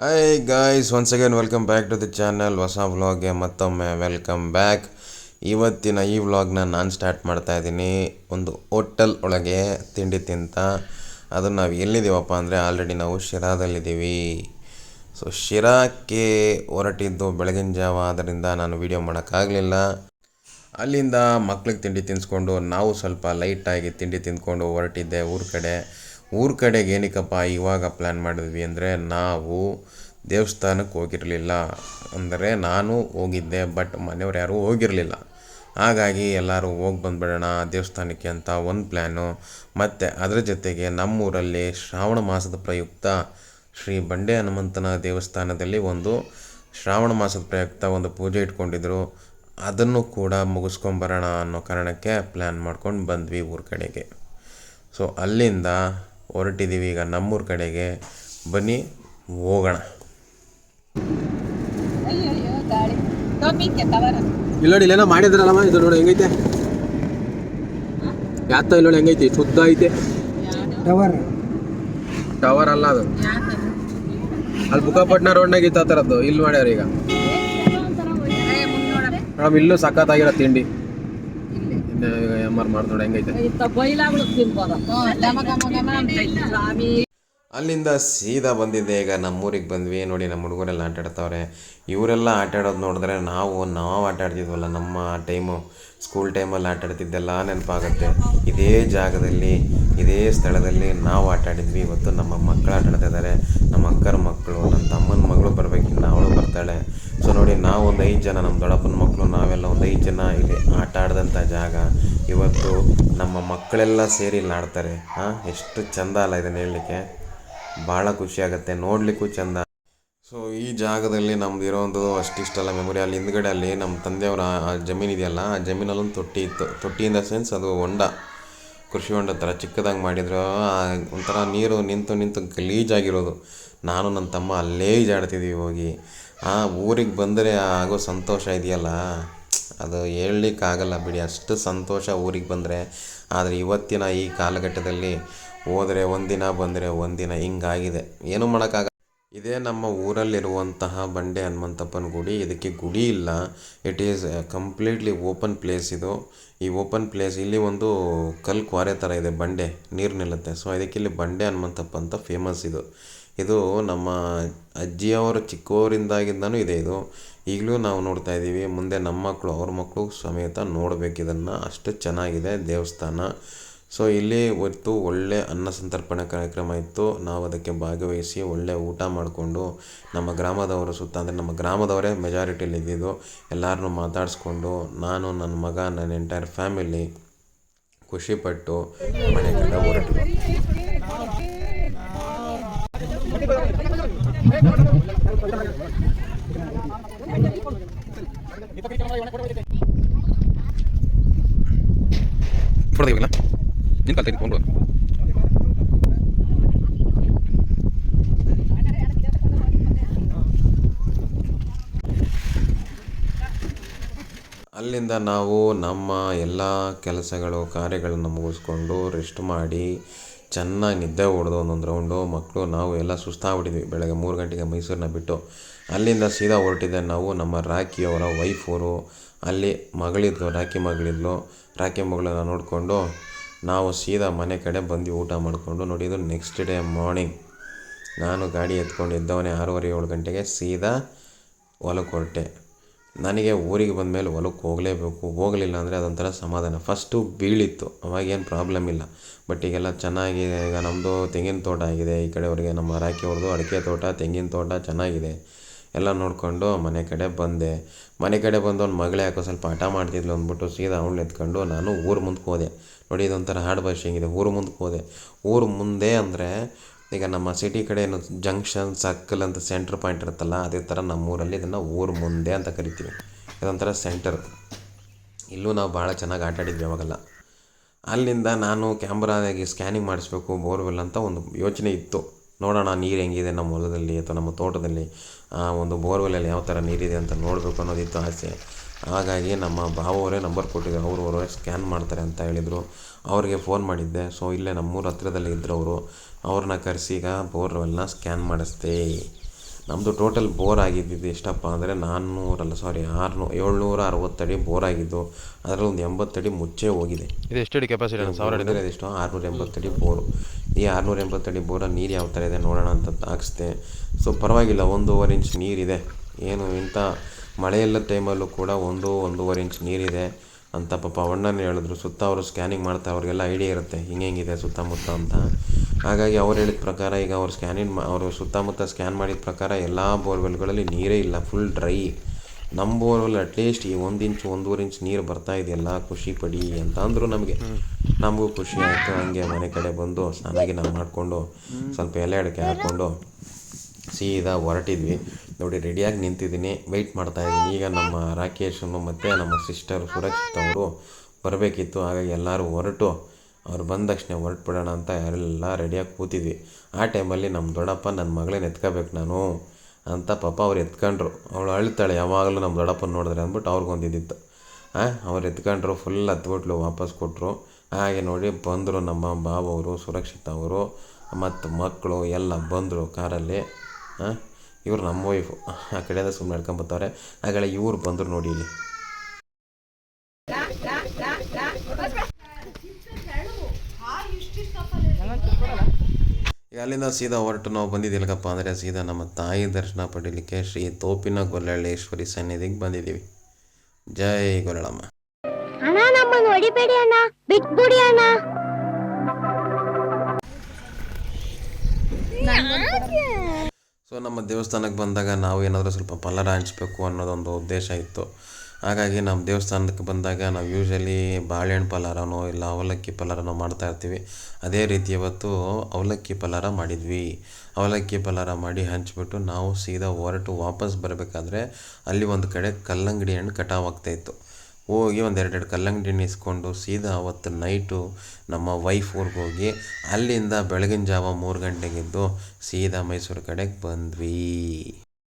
Hi guys, once again welcome back to the channel. ಹೊಸ ವ್ಲಾಗ್ಗೆ ಮತ್ತೊಮ್ಮೆ ವೆಲ್ಕಮ್ ಬ್ಯಾಕ್. ಇವತ್ತಿನ ಈ ವ್ಲಾಗ್ನ ನಾನು ಸ್ಟಾರ್ಟ್ ಮಾಡ್ತಾಯಿದ್ದೀನಿ ಒಂದು ಹೋಟೆಲ್ ಒಳಗೆ ತಿಂಡಿ ತಿಂತ. ಅದು ನಾವು ಎಲ್ಲಿದ್ದೀವಪ್ಪ ಅಂದರೆ ಆಲ್ರೆಡಿ ನಾವು ಶಿರಾದಲ್ಲಿದ್ದೀವಿ. ಸೊ ಶಿರಾಕ್ಕೆ ಹೊರಟಿದ್ದು ಬೆಳಗಿನ ಜಾವ, ಆದ್ದರಿಂದ ನಾನು ವೀಡಿಯೋ ಮಾಡೋಕ್ಕಾಗಲಿಲ್ಲ. ಅಲ್ಲಿಂದ ಮಕ್ಳಿಗೆ ತಿಂಡಿ ತಿನ್ನಿಸ್ಕೊಂಡು ನಾವು ಸ್ವಲ್ಪ ಲೈಟಾಗಿ ತಿಂಡಿ ತಿಂದ್ಕೊಂಡು ಹೊರಟಿದ್ದೆ ಊರ ಕಡೆಗೆ. ಏನಕ್ಕಪ್ಪ ಇವಾಗ ಪ್ಲ್ಯಾನ್ ಮಾಡಿದ್ವಿ ಅಂದರೆ, ನಾವು ದೇವಸ್ಥಾನಕ್ಕೆ ಹೋಗಿರಲಿಲ್ಲ. ಅಂದರೆ ನಾನು ಹೋಗಿದ್ದೆ, ಬಟ್ ಮನೆಯವ್ರು ಯಾರೂ ಹೋಗಿರಲಿಲ್ಲ. ಹಾಗಾಗಿ ಎಲ್ಲರೂ ಹೋಗಿ ಬಂದುಬಿಡೋಣ ದೇವಸ್ಥಾನಕ್ಕೆ ಅಂತ ಒಂದು ಪ್ಲ್ಯಾನು. ಮತ್ತು ಅದರ ಜೊತೆಗೆ ನಮ್ಮೂರಲ್ಲಿ ಶ್ರಾವಣ ಮಾಸದ ಪ್ರಯುಕ್ತ ಶ್ರೀ ಬಂಡೆ ಹನುಮಂತನ ದೇವಸ್ಥಾನದಲ್ಲಿ ಶ್ರಾವಣ ಮಾಸದ ಪ್ರಯುಕ್ತ ಒಂದು ಪೂಜೆ ಇಟ್ಕೊಂಡಿದ್ರು. ಅದನ್ನು ಕೂಡ ಮುಗಿಸ್ಕೊಂಬರೋಣ ಅನ್ನೋ ಕಾರಣಕ್ಕೆ ಪ್ಲ್ಯಾನ್ ಮಾಡ್ಕೊಂಡು ಬಂದ್ವಿ ಊರ ಕಡೆಗೆ. ಸೊ ಅಲ್ಲಿಂದ ಹೊರಟಿದ್ದೀವಿ ಈಗ ನಮ್ಮೂರ ಕಡೆಗೆ. ಬನ್ನಿ ಹೋಗೋಣ. ಇಲ್ಲಿ ನೋಡಿ, ಇಲ್ಲೇನೋ ಮಾಡಿದ್ರಲ್ಲಮ್ಮ, ಇದು ನೋಡಿ ಹೆಂಗೈತೆ. ಯಾತ ಇಲ್ಲಿ ನೋಡಿ ಹೆಂಗೈತಿ, ಶುದ್ಧ ಐತೆ. ಟವರ್ ಅಲ್ಲ ಅದು, ಅಲ್ಲಿ ಬುಕ್ಕಾಪಟ್ನ ರೋಡ್ನಾಗ ಇತ್ತು ಆ ಥರದ್ದು. ಇಲ್ಲಿ ಮಾಡ್ಯಾರ ಈಗ ಮೇಡಮ್. ಇಲ್ಲೂ ಸಖತ್ತಾಗಿರೋ ತಿಂಡಿ. ಎಮ್ಮರ್ ಮಾಡಿ ನೋಡಿ ಹೆಂಗೈತೆ. ಅಲ್ಲಿಂದ ಸೀದಾ ಬಂದಿದ್ದೆ. ಈಗ ನಮ್ಮೂರಿಗೆ ಬಂದ್ವಿ. ನೋಡಿ, ನಮ್ಮ ಹುಡುಗರೆಲ್ಲ ಆಟ ಆಡ್ತಾವ್ರೆ. ಇವರೆಲ್ಲ ಆಟ ಆಡೋದು ನೋಡಿದ್ರೆ ನಾವು ಆಟ ಆಡ್ತಿದ್ವಲ್ಲ, ನಮ್ಮ ಸ್ಕೂಲ್ ಟೈಮಲ್ಲಿ ಆಟ ಆಡ್ತಿದ್ದೆಲ್ಲ ನೆನಪಾಗುತ್ತೆ. ಇದೇ ಜಾಗದಲ್ಲಿ, ಇದೇ ಸ್ಥಳದಲ್ಲಿ ನಾವು ಆಟ ಆಡಿದ್ವಿ. ಇವತ್ತು ನಮ್ಮ ಮಕ್ಕಳು ಆಟ ಆಡ್ತಾ ಇದ್ದಾರೆ. ನಮ್ಮ ಅಕ್ಕರ ಮಕ್ಕಳು, ನನ್ನ ತಮ್ಮನ ಮಗಳು ಬರಬೇಕಿನ್ನು, ಅವಳು ಬರ್ತಾಳೆ. ಸೊ ನೋಡಿ, ನಾವು ಒಂದು 5 ಜನ, ನಮ್ಮ ದೊಡ್ಡಪ್ಪನ ಮಕ್ಕಳು, ನಾವೆಲ್ಲ ಒಂದು 5 ಜನ ಇಲ್ಲಿ ಆಟ ಆಡಿದಂಥ ಜಾಗ. ಇವತ್ತು ನಮ್ಮ ಮಕ್ಕಳೆಲ್ಲ ಸೇರಿ ಇಲ್ಲಿ ಆಡ್ತಾರೆ. ಎಷ್ಟು ಚೆಂದ ಅಲ್ಲ ಇದನ್ನು ಹೇಳಲಿಕ್ಕೆ. ಭಾಳ ಖುಷಿಯಾಗುತ್ತೆ, ನೋಡಲಿಕ್ಕೂ ಚೆಂದ. ಸೊ ಈ ಜಾಗದಲ್ಲಿ ನಮ್ದು ಇರೋದು ಅಷ್ಟಿಷ್ಟಲ್ಲ ಮೆಮೊರಿ. ಅಲ್ಲಿ ಹಿಂದ್ಗಡೆ ಅಲ್ಲಿ ನಮ್ಮ ತಂದೆಯವರ ಆ ಜಮೀನು ಇದೆಯಲ್ಲ, ಆ ಜಮೀನಲ್ಲೊಂದು ತೊಟ್ಟಿ ಇತ್ತು. ತೊಟ್ಟಿ ಇನ್ ದ ಸೆನ್ಸ್ ಅದು ಹೊಂಡ, ಕೃಷಿ ಹೊಂಡ ಥರ ಚಿಕ್ಕದಾಗಿ ಮಾಡಿದ್ರು. ಒಂಥರ ನೀರು ನಿಂತು ಗಲೀಜಾಗಿರೋದು. ನಾನು ನನ್ನ ತಮ್ಮ ಅಲ್ಲೇ ಈಜಾಡ್ತಿದ್ದೀವಿ ಹೋಗಿ. ಊರಿಗೆ ಬಂದರೆ ಆಗೋ ಸಂತೋಷ ಇದೆಯಲ್ಲ, ಅದು ಹೇಳಲಿಕ್ಕಾಗಲ್ಲ ಬಿಡಿ. ಅಷ್ಟು ಸಂತೋಷ ಊರಿಗೆ ಬಂದರೆ. ಆದರೆ ಇವತ್ತಿನ ಈ ಕಾಲಘಟ್ಟದಲ್ಲಿ ಹೋದರೆ ಒಂದಿನ, ಬಂದರೆ ಒಂದಿನ, ಹಿಂಗಾಗಿದೆ. ಏನೂ ಮಾಡೋಕ್ಕಾಗಲ್ಲ. ಇದೇ ನಮ್ಮ ಊರಲ್ಲಿರುವಂತಹ ಬಂಡೆ ಹನುಮಂತಪ್ಪನ ಗುಡಿ. ಇದಕ್ಕೆ ಗುಡಿ ಇಲ್ಲ, it is completely open place ಇದು. ಈ ಓಪನ್ ಪ್ಲೇಸ್, ಇಲ್ಲಿ ಒಂದು ಕಲ್ಲು ಕ್ವಾರೆ ಥರ ಇದೆ, ಬಂಡೆ ನೀರು ನಿಲ್ಲುತ್ತೆ. ಸೊ ಇದಕ್ಕೆ ಇಲ್ಲಿ ಬಂಡೆ ಹನುಮಂತಪ್ಪ ಅಂತ ಫೇಮಸ್ ಇದು ನಮ್ಮ ಅಜ್ಜಿಯವರು ಚಿಕ್ಕವರಿಂದಾಗಿಂದನೂ ಇದೆ ಇದು. ಈಗಲೂ ನಾವು ನೋಡ್ತಾ ಇದ್ದೀವಿ. ಮುಂದೆ ನಮ್ಮ ಮಕ್ಕಳು, ಅವ್ರ ಮಕ್ಕಳು ಸಮೇತ ನೋಡಬೇಕಿದನ್ನು. ಅಷ್ಟು ಚೆನ್ನಾಗಿದೆ ದೇವಸ್ಥಾನ. ಸೊ ಇಲ್ಲಿ ಇವತ್ತು ಒಳ್ಳೆ ಅನ್ನ ಸಂತರ್ಪಣೆ ಕಾರ್ಯಕ್ರಮ ಇತ್ತು. ನಾವು ಅದಕ್ಕೆ ಭಾಗವಹಿಸಿ ಒಳ್ಳೆ ಊಟ ಮಾಡಿಕೊಂಡು, ನಮ್ಮ ಗ್ರಾಮದವರು ಸುತ್ತ, ಅಂದರೆ ನಮ್ಮ ಗ್ರಾಮದವರೇ ಮೆಜಾರಿಟಿಯಲ್ಲಿ ಇದ್ದಿದ್ದು, ಎಲ್ಲರನ್ನೂ ಮಾತಾಡಿಸ್ಕೊಂಡು, ನಾನು, ನನ್ನ ಮಗ, ನನ್ನ ಎಂಟೈರ್ ಫ್ಯಾಮಿಲಿ ಖುಷಿಪಟ್ಟು ಮನೆ ಕಡೆ ಹೊರಟ್ವಿ. ಅಲ್ಲಿಂದ ನಾವು ನಮ್ಮ ಎಲ್ಲ ಕೆಲಸಗಳು, ಕಾರ್ಯಗಳನ್ನು ಮುಗಿಸ್ಕೊಂಡು ರೆಸ್ಟ್ ಮಾಡಿ ಚೆನ್ನಾಗಿ ನಿದ್ದೆ ಹೊಡೆದು ಒಂದೊಂದು ರೌಂಡು ಮಕ್ಕಳು, ನಾವು ಎಲ್ಲ ಸುಸ್ತಾಗ್ಬಿಟ್ಟಿದ್ವಿ. ಬೆಳಗ್ಗೆ 3 ಗಂಟೆಗೆ ಮೈಸೂರನ್ನ ಬಿಟ್ಟು ಅಲ್ಲಿಂದ ಸೀದಾ ಹೊರಟಿದ್ದೆ ನಾವು. ನಮ್ಮ ರಾಖಿಯವರ ವೈಫವರು ಅಲ್ಲಿ ಮಗಳಿದ್ಲು, ರಾಖಿ ಮಗಳನ್ನ ನೋಡಿಕೊಂಡು ನಾವು ಸೀದಾ ಮನೆ ಕಡೆ ಬಂದು ಊಟ ಮಾಡಿಕೊಂಡು. ನೋಡಿ, ಇದು ನೆಕ್ಸ್ಟ್ ಡೇ ಮಾರ್ನಿಂಗ್. ನಾನು ಗಾಡಿ ಎತ್ಕೊಂಡು ಇದ್ದವನೇ 6:30 7 ಗಂಟೆಗೆ ಸೀದಾ ಹೊಲಕ್ಕೆ ಹೊರಟೆ. ನನಗೆ ಊರಿಗೆ ಬಂದಮೇಲೆ ಹೊಲಕ್ಕೆ ಹೋಗಲಿಲ್ಲ ಅಂದರೆ ಅದೊಂಥರ ಸಮಾಧಾನ. ಫಸ್ಟು ಬೀಳಿತ್ತು, ಅವಾಗೇನು ಪ್ರಾಬ್ಲಮ್ ಇಲ್ಲ. ಬಟ್ ಈಗೆಲ್ಲ ಚೆನ್ನಾಗಿದೆ. ಈಗ ನಮ್ಮದು ತೆಂಗಿನ ತೋಟ ಆಗಿದೆ. ಈ ಕಡೆವರೆಗೆ ನಮ್ಮ ರಾಖಿಯವ್ರದ್ದು ಅಡಿಕೆ ತೋಟ, ತೆಂಗಿನ ತೋಟ ಚೆನ್ನಾಗಿದೆ. ಎಲ್ಲ ನೋಡಿಕೊಂಡು ಮನೆ ಕಡೆ ಬಂದೆ. ಮನೆ ಕಡೆ ಬಂದು ಅವ್ನ ಮಗಳೇ ಯಾಕೋ ಸ್ವಲ್ಪ ಹಠ ಮಾಡ್ತಿದ್ಲು ಅಂದ್ಬಿಟ್ಟು ಸೀದಾ ಅವಳು ಎತ್ಕೊಂಡು ನಾನು ಊರು ಮುಂದಕ್ಕೆ ಹೋದೆ. ನೋಡಿ, ಇದೊಂಥರ ಹಾಡು ಭಾಷೆ ಹೆಂಗಿದೆ. ಊರು ಮುಂದಕ್ಕೆ ಹೋದೆ. ಊರು ಮುಂದೆ ಅಂದರೆ ಈಗ ನಮ್ಮ ಸಿಟಿ ಕಡೆ ಏನು ಜಂಕ್ಷನ್, ಸರ್ಕಲ್ ಅಂತ ಸೆಂಟ್ರ್ ಪಾಯಿಂಟ್ ಇರುತ್ತಲ್ಲ, ಅದೇ ಥರ ನಮ್ಮೂರಲ್ಲಿ ಇದನ್ನು ಊರು ಮುಂದೆ ಅಂತ ಕರಿತೀವಿ. ಇದೊಂಥರ ಸೆಂಟರ್. ಇಲ್ಲೂ ನಾವು ಭಾಳ ಚೆನ್ನಾಗಿ ಆಟ ಆಡಿದ್ವಿ ಅವಾಗೆಲ್ಲ. ಅಲ್ಲಿಂದ ನಾನು ಕ್ಯಾಮ್ರಾದಾಗಿ ಸ್ಕ್ಯಾನಿಂಗ್ ಮಾಡಿಸ್ಬೇಕು ಬೋರ್ವೆಲ್ ಅಂತ ಒಂದು ಯೋಚನೆ ಇತ್ತು. ನೋಡೋಣ ನೀರು ಹೆಂಗಿದೆ ನಮ್ಮ ಹೊಲದಲ್ಲಿ ಅಥವಾ ನಮ್ಮ ತೋಟದಲ್ಲಿ, ಒಂದು ಬೋರ್ವೆಲ್ಲಲ್ಲಿ ಯಾವ ಥರ ನೀರಿದೆ ಅಂತ ನೋಡಬೇಕು ಅನ್ನೋದಿತ್ತು ಆಸೆ. ಹಾಗಾಗಿ ನಮ್ಮ ಭಾವವರೇ ನಂಬರ್ ಕೊಟ್ಟಿದ್ರು, ಅವರೇ ಸ್ಕ್ಯಾನ್ ಮಾಡ್ತಾರೆ ಅಂತ ಹೇಳಿದರು. ಅವ್ರಿಗೆ ಫೋನ್ ಮಾಡಿದ್ದೆ. ಸೊ ಇಲ್ಲೇ ನಮ್ಮೂರ ಹತ್ರದಲ್ಲೇ ಇದ್ದರು ಅವರು. ಅವ್ರನ್ನ ಕರೆಸಿ ಈಗ ಬೋರ್ವೆಲ್ನ ಸ್ಕ್ಯಾನ್ ಮಾಡಿಸ್ದೆ. ನಮ್ಮದು ಟೋಟಲ್ ಬೋರ್ ಆಗಿದ್ದಿದ್ದು ಎಷ್ಟಪ್ಪ ಅಂದರೆ 760 ಅಡಿ ಬೋರ್ ಆಗಿದ್ದು, ಅದರಲ್ಲಿ ಒಂದು 80 ಅಡಿ ಮುಚ್ಚೇ ಹೋಗಿದೆ. ಇದು ಎಷ್ಟು ಅಡಿ ಕೆಪಾಸಿಟಿ ಅಣ್ಣ? 1000 ಅಡಿ ಎಷ್ಟು 680 ಅಡಿ ಬೋರು. ಈ 680 ಅಡಿ ಬೋರ ನೀರು ಯಾವ ಥರ ಇದೆ ನೋಡೋಣ ಅಂತ ಹಾಕ್ಸ್ದೆ. ಸೊ ಪರವಾಗಿಲ್ಲ, 1.5 ಇಂಚ್ ನೀರಿದೆ. ಏನು ಇಂಥ ಮಳೆಯೆಲ್ಲ ಟೈಮಲ್ಲೂ ಕೂಡ 1-1.5 ಇಂಚ್ ನೀರಿದೆ ಅಂತ ಪಾಪ ಅಣ್ಣನೇ ಹೇಳಿದ್ರು. ಸುತ್ತ ಅವರು ಸ್ಕ್ಯಾನಿಂಗ್ ಮಾಡ್ತಾ ಅವ್ರಿಗೆಲ್ಲ ಐಡಿಯಾ ಇರುತ್ತೆ ಹಿಂಗೆ ಸುತ್ತಮುತ್ತ ಅಂತ. ಹಾಗಾಗಿ ಅವ್ರು ಹೇಳಿದ ಪ್ರಕಾರ ಈಗ ಅವರು ಸುತ್ತಮುತ್ತ ಸ್ಕ್ಯಾನ್ ಮಾಡಿದ ಪ್ರಕಾರ ಎಲ್ಲ ಬೋರ್ವೆಲ್ಗಳಲ್ಲಿ ನೀರೇ ಇಲ್ಲ, ಫುಲ್ ಡ್ರೈ. ನಮ್ಮ ಬೋರ್ವೆಲ್ ಅಟ್ಲೀಸ್ಟ್ ಈ 1 ಇಂಚ್ 1.5 ಇಂಚ್ ನೀರು ಬರ್ತಾ ಇದೆಯಲ್ಲ, ಖುಷಿ ಪಡಿ ಅಂತ ಅಂದರು ನಮಗೂ ಖುಷಿ ಆಯಿತು. ಹಂಗೆ ಮನೆ ಕಡೆ ಬಂದು ಸ್ನಾನಾಗಿ ನಾವು ಮಾಡಿಕೊಂಡು ಸ್ವಲ್ಪ ಎಲೆ ಅಡಿಕೆ ಹಾಕ್ಕೊಂಡು ಸೀದಾ ಹೊರಟಿದ್ವಿ. ನೋಡಿ ರೆಡಿಯಾಗಿ ನಿಂತಿದ್ದೀನಿ, ವೆಯ್ಟ್ ಮಾಡ್ತಾಯಿದ್ದೀನಿ. ಈಗ ನಮ್ಮ ರಾಕೇಶನು ಮತ್ತು ನಮ್ಮ ಸಿಸ್ಟರ್ ಸುರಕ್ಷಿತ್ ಅವರು ಬರಬೇಕಿತ್ತು. ಹಾಗಾಗಿ ಎಲ್ಲರೂ ಹೊರಟು ಅವ್ರು ಬಂದ ತಕ್ಷಣ ಹೊರಟ್ಬಿಡೋಣ ಅಂತ ಎಲ್ಲ ರೆಡಿಯಾಗಿ ಕೂತಿದ್ವಿ. ಆ ಟೈಮಲ್ಲಿ ನಮ್ಮ ದೊಡ್ಡಪ್ಪ ನನ್ನ ಮಗಳನ್ನ ಎತ್ಕೋಬೇಕು ನಾನು ಅಂತ ಪಾಪ ಅವ್ರು ಎತ್ಕೊಂಡ್ರು. ಅವಳು ಅಳ್ತಾಳೆ ಯಾವಾಗಲೂ ನಮ್ಮ ದೊಡ್ಡಪ್ಪನ ನೋಡಿದ್ರೆ ಅಂದ್ಬಿಟ್ಟು ಅವ್ರಿಗೊಂದಿದ್ದಿತ್ತು. ಅವ್ರು ಎತ್ಕೊಂಡ್ರು, ಫುಲ್ ಹತ್ಬಿಟ್ಲು, ವಾಪಸ್ ಕೊಟ್ಟರು. ಹಾಗೆ ನೋಡಿ ಬಂದರು ನಮ್ಮ ಬಾಬವರು, ಸುರಕ್ಷಿತ್ ಅವರು ಮತ್ತು ಮಕ್ಕಳು ಎಲ್ಲ ಬಂದರು ಕಾರಲ್ಲಿ. ಇವ್ರು ನಮ್ಮ ವೈಫು ಆ ಕಡೆಯಿಂದ ಸುಮ್ಮನೆ ನಡ್ಕೊಂಬರ್ತಾರೆ. ಹಾಗೆಲ್ಲ ಇವ್ರು ಬಂದರು ನೋಡಿ ಇಲ್ಲಿ. ಈಗ ಅಲ್ಲಿಂದ ಸೀದಾ ಹೊರಟು ನಾವು ಬಂದಿದ್ದಿಲ್ಲಕಪ್ಪ ಅಂದರೆ ಸೀದಾ ನಮ್ಮ ತಾಯಿ ದರ್ಶನ ಪಡೀಲಿಕ್ಕೆ ಶ್ರೀ ತೋಪಿನ ಗೊಲ್ಲಳ್ಳೇಶ್ವರಿ ಸನ್ನಿಧಿಗೆ ಬಂದಿದ್ದೀವಿ. ಜೈ ಗೊಲ್ಲಳಮ್ಮ. ಅಣ್ಣ ನಮ್ಮನ್ನು ಹೊಡಿಬೇಡಿ ಅಣ್ಣ, ಬಿಟ್ಬಿಡಿ ಅಣ್ಣ. ಸೊ ನಮ್ಮ ದೇವಸ್ಥಾನಕ್ಕೆ ಬಂದಾಗ ನಾವು ಏನಾದರೂ ಸ್ವಲ್ಪ ಪಲ್ಲರ ಹಂಚ್ಬೇಕು ಅನ್ನೋದೊಂದು ಉದ್ದೇಶ ಇತ್ತು. ಹಾಗಾಗಿ ನಮ್ಮ ದೇವಸ್ಥಾನಕ್ಕೆ ಬಂದಾಗ ನಾವು ಯೂಶ್ವಲಿ ಬಾಳೆಹಣ್ಣು ಪಲಾರನೋ ಇಲ್ಲ ಅವಲಕ್ಕಿ ಪಲಾರನೋ ಮಾಡ್ತಾಯಿರ್ತೀವಿ. ಅದೇ ರೀತಿ ಇವತ್ತು ಅವಲಕ್ಕಿ ಪಲಾರ ಮಾಡಿದ್ವಿ. ಅವಲಕ್ಕಿ ಪಲಾರ ಮಾಡಿ ಹಂಚ್ಬಿಟ್ಟು ನಾವು ಸೀದಾ ಹೊರಟು ವಾಪಸ್ ಬರಬೇಕಾದ್ರೆ ಅಲ್ಲಿ ಒಂದು ಕಡೆ ಕಲ್ಲಂಗಡಿ ಹಣ್ಣು ಕಟಾವು ಆಗ್ತಾಯಿತ್ತು. ಹೋಗಿ ಒಂದು 2 ಕಲ್ಲಂಗಡಿ ಹಣ್ಣು ಇಸ್ಕೊಂಡು ಸೀದಾ ಅವತ್ತು ನೈಟು ನಮ್ಮ ವೈಫ್ ಊರಿಗೆ ಹೋಗಿ ಅಲ್ಲಿಂದ ಬೆಳಗಿನ ಜಾವ 3 ಗಂಟೆಗೆದ್ದು ಸೀದಾ ಮೈಸೂರು ಕಡೆಗೆ ಬಂದ್ವಿ.